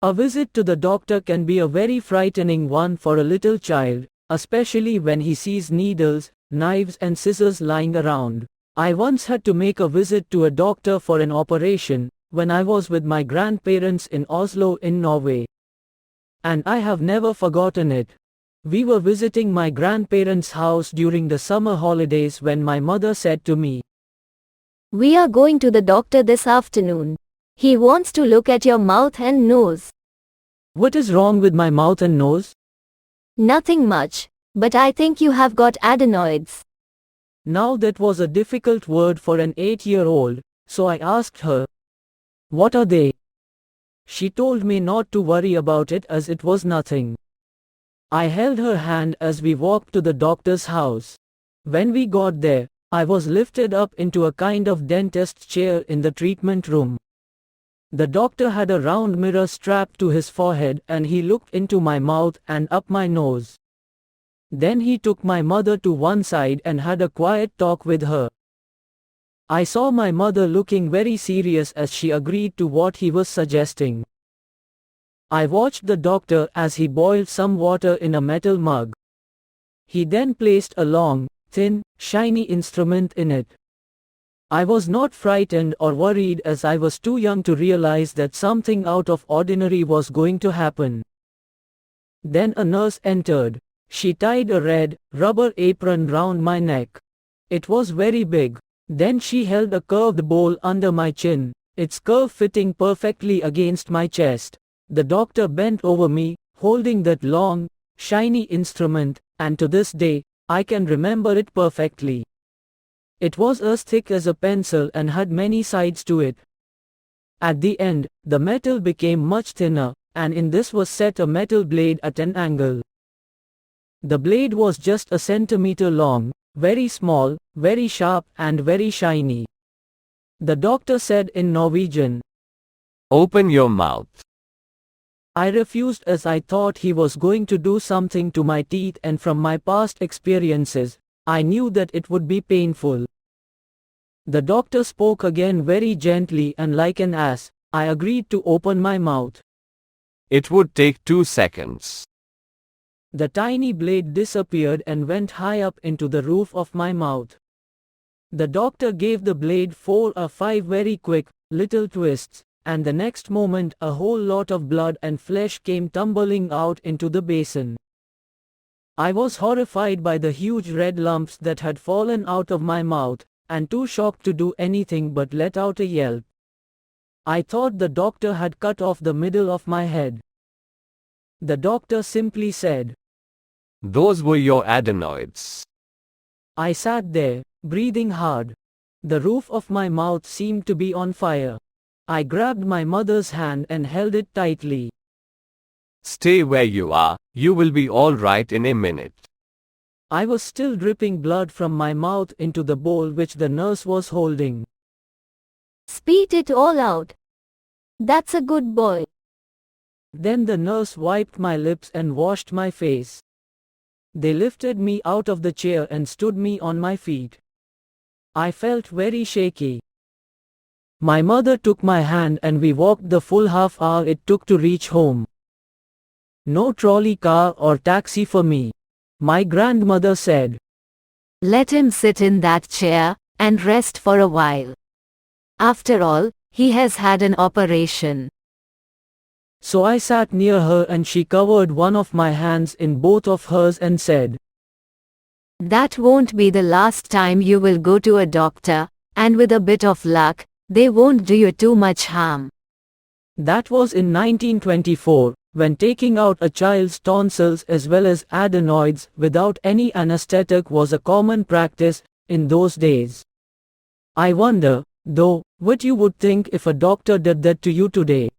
A visit to the doctor can be a very frightening one for a little child, especially when he sees needles, knives and scissors lying around. I once had to make a visit to a doctor for an operation, when I was with my grandparents in Oslo in Norway. And I have never forgotten it. We were visiting my grandparents' house during the summer holidays when my mother said to me, "We are going to the doctor this afternoon. He wants to look at your mouth and nose." "What is wrong with my mouth and nose?" "Nothing much, but I think you have got adenoids." Now that was a difficult word for an 8-year-old, so I asked her, "What are they?" She told me not to worry about it as it was nothing. I held her hand as we walked to the doctor's house. When we got there, I was lifted up into a kind of dentist chair in the treatment room. The doctor had a round mirror strapped to his forehead and he looked into my mouth and up my nose. Then he took my mother to one side and had a quiet talk with her. I saw my mother looking very serious as she agreed to what he was suggesting. I watched the doctor as he boiled some water in a metal mug. He then placed a long, thin, shiny instrument in it. I was not frightened or worried as I was too young to realize that something out of ordinary was going to happen. Then a nurse entered. She tied a red, rubber apron round my neck. It was very big. Then she held a curved bowl under my chin, its curve fitting perfectly against my chest. The doctor bent over me, holding that long, shiny instrument, and to this day, I can remember it perfectly. It was as thick as a pencil and had many sides to it. At the end, the metal became much thinner, and in this was set a metal blade at an angle. The blade was just a centimeter long, very small, very sharp and very shiny. The doctor said in Norwegian, "Open your mouth." I refused as I thought he was going to do something to my teeth, and from my past experiences, I knew that it would be painful. The doctor spoke again very gently and like an ass. I agreed to open my mouth. It would take 2 seconds. The tiny blade disappeared and went high up into the roof of my mouth. The doctor gave the blade 4 or 5 very quick, little twists, and the next moment a whole lot of blood and flesh came tumbling out into the basin. I was horrified by the huge red lumps that had fallen out of my mouth, and too shocked to do anything but let out a yelp. I thought the doctor had cut off the middle of my head. The doctor simply said, "Those were your adenoids." I sat there, breathing hard. The roof of my mouth seemed to be on fire. I grabbed my mother's hand and held it tightly. "Stay where you are, you will be all right in a minute." I was still dripping blood from my mouth into the bowl which the nurse was holding. "Spit it all out. That's a good boy." Then the nurse wiped my lips and washed my face. They lifted me out of the chair and stood me on my feet. I felt very shaky. My mother took my hand and we walked the full half hour it took to reach home. No trolley car or taxi for me. My grandmother said, "Let him sit in that chair and rest for a while. After all, he has had an operation." So I sat near her and she covered one of my hands in both of hers and said, "That won't be the last time you will go to a doctor, and with a bit of luck, they won't do you too much harm." That was in 1924, when taking out a child's tonsils as well as adenoids without any anesthetic was a common practice in those days. I wonder, though, what you would think if a doctor did that to you today.